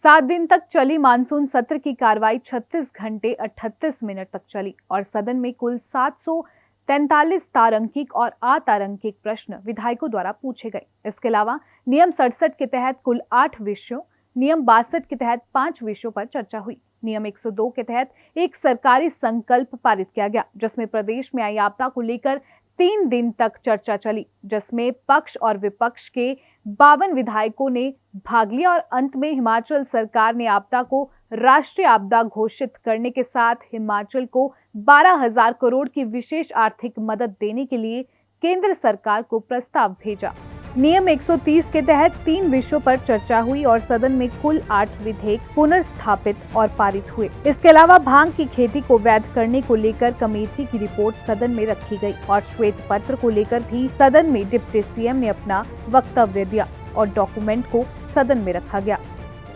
7 दिन तक चली मानसून सत्र की कार्रवाई 36 घंटे 38 मिनट तक चली और सदन में कुल 743 तारांकिक और अतारांकिक प्रश्न विधायकों द्वारा पूछे गए। इसके अलावा नियम 67 के तहत कुल 8 विषयों, नियम 62 के तहत 5 विषयों पर चर्चा हुई। नियम 102 के तहत एक सरकारी संकल्प पारित किया गया, जिसमें प्रदेश में आई आपदा को लेकर 3 दिन तक चर्चा चली, जिसमें पक्ष और विपक्ष के 52 विधायकों ने भाग लिया और अंत में हिमाचल सरकार ने आपदा को राष्ट्रीय आपदा घोषित करने के साथ हिमाचल को 12,000 करोड़ की विशेष आर्थिक मदद देने के लिए केंद्र सरकार को प्रस्ताव भेजा। नियम 130 के तहत 3 विषयों पर चर्चा हुई और सदन में कुल 8 विधेयक पुनर्स्थापित और पारित हुए। इसके अलावा भांग की खेती को वैध करने को लेकर कमेटी की रिपोर्ट सदन में रखी गई और श्वेत पत्र को लेकर भी सदन में डिप्टी सीएम ने अपना वक्तव्य दिया और डॉक्यूमेंट को सदन में रखा गया।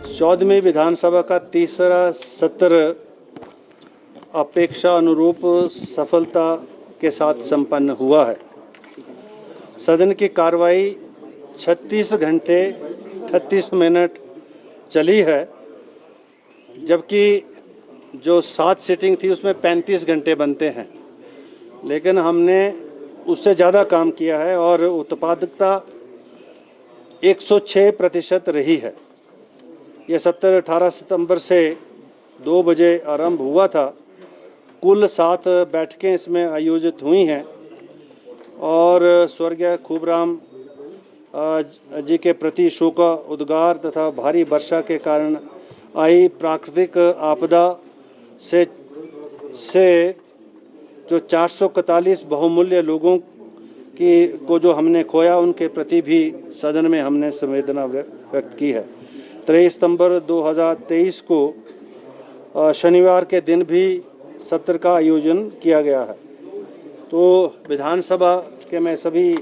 14वीं विधानसभा का तीसरा सत्र अपेक्षा अनुरूप सफलता के साथ संपन्न हुआ है। सदन की कार्रवाई 36 घंटे 38 मिनट चली है, जबकि जो 7 सीटिंग थी उसमें 35 घंटे बनते हैं, लेकिन हमने उससे ज़्यादा काम किया है और उत्पादकता 106% रही है। यह सत्र 18 सितंबर से 2 बजे आरंभ हुआ था। कुल 7 बैठकें इसमें आयोजित हुई हैं और स्वर्गीय खूबराम जी के प्रति शोक उद्गार तथा भारी वर्षा के कारण आई प्राकृतिक आपदा से जो 441 बहुमूल्य लोगों को जो हमने खोया, उनके प्रति भी सदन में हमने संवेदना व्यक्त की है। 23 सितंबर 2023 को शनिवार के दिन भी सत्र का आयोजन किया गया है। तो विधानसभा के मैं सभी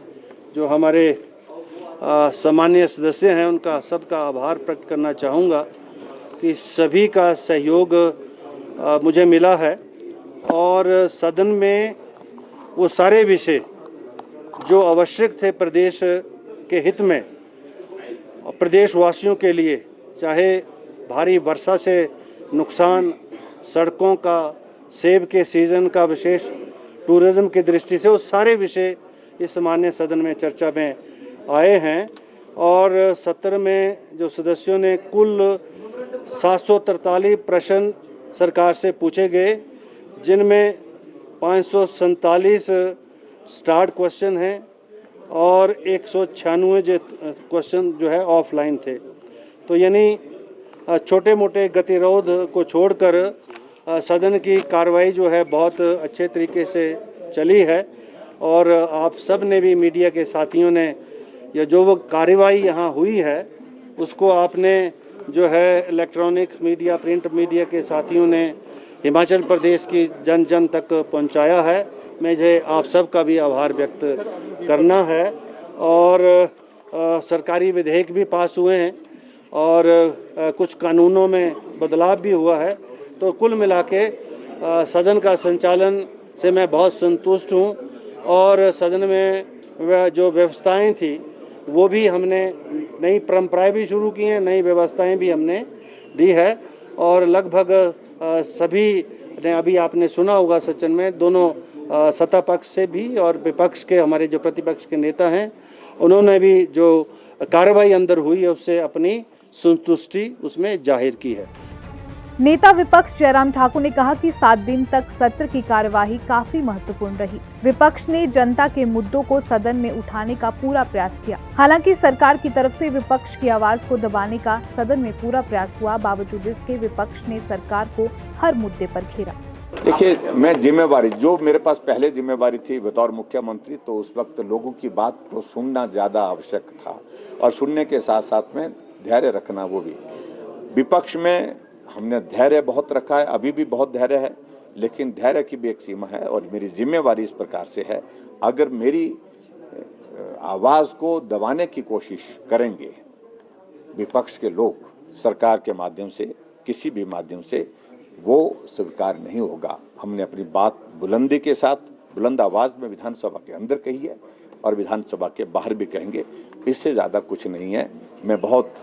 जो हमारे सम्मानीय सदस्य हैं उनका सबका आभार प्रकट करना चाहूँगा कि सभी का सहयोग मुझे मिला है और सदन में वो सारे विषय जो आवश्यक थे प्रदेश के हित में, प्रदेशवासियों के लिए, चाहे भारी वर्षा से नुकसान, सड़कों का, सेब के सीज़न का विशेष टूरिज्म की दृष्टि से, वो सारे विषय इस माननीय सदन में चर्चा में आए हैं। और सत्र में जो सदस्यों ने कुल 743 प्रश्न सरकार से पूछे गए, जिनमें 547 स्टार्ट क्वेश्चन हैं और 196 क्वेश्चन जो है ऑफलाइन थे। तो यानी छोटे मोटे गतिरोध को छोड़कर सदन की कार्रवाई जो है बहुत अच्छे तरीके से चली है और आप सब ने भी, मीडिया के साथियों ने, या जो वो कार्रवाई यहाँ हुई है उसको आपने जो है इलेक्ट्रॉनिक मीडिया, प्रिंट मीडिया के साथियों ने हिमाचल प्रदेश की जन जन तक पहुँचाया है। मुझे आप सब का भी आभार व्यक्त करना है। और सरकारी विधेयक भी पास हुए हैं और कुछ कानूनों में बदलाव भी हुआ है। तो कुल मिला के सदन का संचालन से मैं बहुत संतुष्ट हूँ और सदन में जो व्यवस्थाएं थी वो भी हमने, नई परंपराएं भी शुरू की हैं, नई व्यवस्थाएं भी हमने दी है और लगभग सभी ने, अभी आपने सुना होगा सदन में, दोनों सत्ता पक्ष से भी और विपक्ष के, हमारे जो प्रतिपक्ष के नेता हैं, उन्होंने भी जो कार्रवाई अंदर हुई है उससे अपनी संतुष्टि उसमें जाहिर की है। नेता विपक्ष जयराम ठाकुर ने कहा कि 7 दिन तक सत्र की कार्यवाही काफी महत्वपूर्ण रही। विपक्ष ने जनता के मुद्दों को सदन में उठाने का पूरा प्रयास किया। हालांकि सरकार की तरफ से विपक्ष की आवाज को दबाने का सदन में पूरा प्रयास हुआ, बावजूद इसके विपक्ष ने सरकार को हर मुद्दे पर घेरा। देखिए, मैं जिम्मेवारी, जो मेरे पास पहले जिम्मेवारी थी बतौर मुख्यमंत्री, तो उस वक्त लोगों की बात को सुनना ज़्यादा आवश्यक था और सुनने के साथ साथ में धैर्य रखना वो भी। विपक्ष में हमने धैर्य बहुत रखा है, अभी भी बहुत धैर्य है, लेकिन धैर्य की भी एक सीमा है और मेरी जिम्मेवारी इस प्रकार से है, अगर मेरी आवाज़ को दबाने की कोशिश करेंगे विपक्ष के लोग सरकार के माध्यम से, किसी भी माध्यम से, वो स्वीकार नहीं होगा। हमने अपनी बात बुलंदी के साथ, बुलंद आवाज़ में विधानसभा के अंदर कही है और विधानसभा के बाहर भी कहेंगे। इससे ज़्यादा कुछ नहीं है। मैं बहुत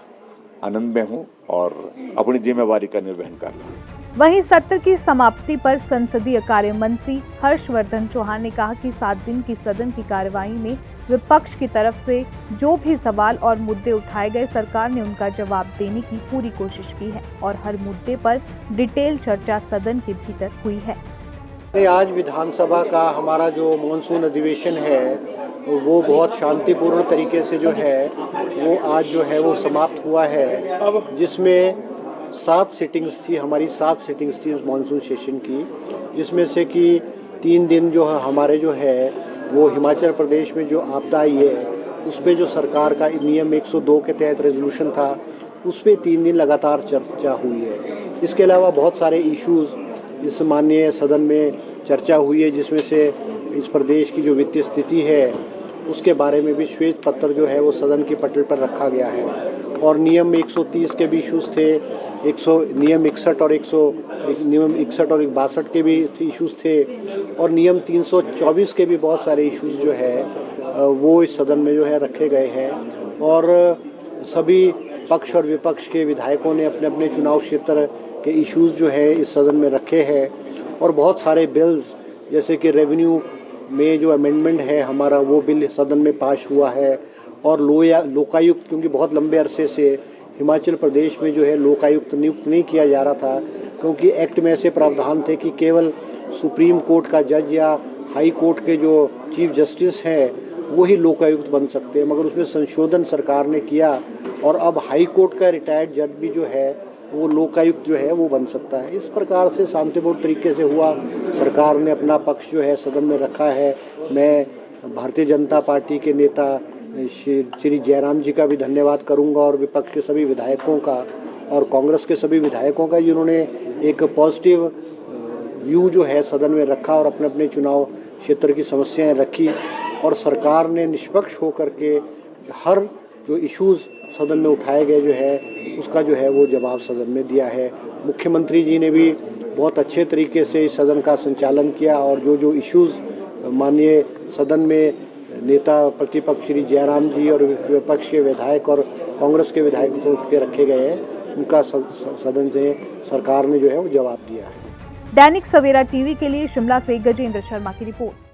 आनंद में हूँ और अपनी जिम्मेवारी का निर्वहन कर रहा हूँ। वहीं सत्र की समाप्ति पर संसदीय कार्य मंत्री हर्षवर्धन चौहान ने कहा कि 7 दिन की सदन की कार्यवाही में विपक्ष की तरफ से जो भी सवाल और मुद्दे उठाए गए, सरकार ने उनका जवाब देने की पूरी कोशिश की है और हर मुद्दे पर डिटेल चर्चा सदन के भीतर हुई है। आज विधानसभा का हमारा जो मॉनसून अधिवेशन है वो बहुत शांतिपूर्ण तरीके से जो है वो आज जो है वो समाप्त हुआ है, जिसमें 7 सिटिंग्स थी, हमारी 7 सिटिंग्स थी उस मानसून सेशन की, जिसमें से कि 3 दिन जो है हमारे जो है वो हिमाचल प्रदेश में जो आपदा आई है उस पर जो सरकार का नियम 102 के तहत रेजोल्यूशन था उस पर 3 दिन लगातार चर्चा हुई है। इसके अलावा बहुत सारे इश्यूज़ इस माननीय सदन में चर्चा हुई है, जिसमें से इस प्रदेश की जो वित्तीय स्थिति है उसके बारे में भी श्वेत पत्र जो है वो सदन की पटल पर रखा गया है और नियम 130 के भी इश्यूज़ थे, नियम 61 और 62 के भी इश्यूज़ थे और नियम 324 के भी बहुत सारे इश्यूज़ जो है वो इस सदन में जो है रखे गए हैं और सभी पक्ष और विपक्ष के विधायकों ने अपने अपने चुनाव क्षेत्र के इश्यूज़ जो है इस सदन में रखे हैं और बहुत सारे बिल्स जैसे कि रेवेन्यू में जो अमेंडमेंट है हमारा वो बिल सदन में पास हुआ है और लोकायुक्त, क्योंकि बहुत लंबे अरसे से हिमाचल प्रदेश में जो है लोकायुक्त नियुक्त नहीं किया जा रहा था, क्योंकि एक्ट में ऐसे प्रावधान थे कि केवल सुप्रीम कोर्ट का जज या हाई कोर्ट के जो चीफ जस्टिस हैं वही लोकायुक्त बन सकते हैं, मगर उसमें संशोधन सरकार ने किया और अब हाई कोर्ट का रिटायर्ड जज भी जो है वो लोकायुक्त जो है वो बन सकता है। इस प्रकार से शांतिपूर्ण तरीके से हुआ, सरकार ने अपना पक्ष जो है सदन में रखा है। मैं भारतीय जनता पार्टी के नेता श्री जयराम जी का भी धन्यवाद करूंगा और विपक्ष के सभी विधायकों का और कांग्रेस के सभी विधायकों का, जिन्होंने एक पॉजिटिव व्यू जो है सदन में रखा और अपने अपने चुनाव क्षेत्र की समस्याएं रखी और सरकार ने निष्पक्ष होकर के हर जो इश्यूज़ सदन में उठाए गए जो है उसका जो है वो जवाब सदन में दिया है। मुख्यमंत्री जी ने भी बहुत अच्छे तरीके से इस सदन का संचालन किया और जो इश्यूज़ माननीय सदन में नेता प्रतिपक्ष श्री जयराम जी और विपक्ष के विधायक और कांग्रेस के विधायकों के रखे गए हैं उनका सदन से सरकार ने जो है वो जवाब दिया है। दैनिक सवेरा टीवी के लिए शिमला से गजेंद्र शर्मा की रिपोर्ट।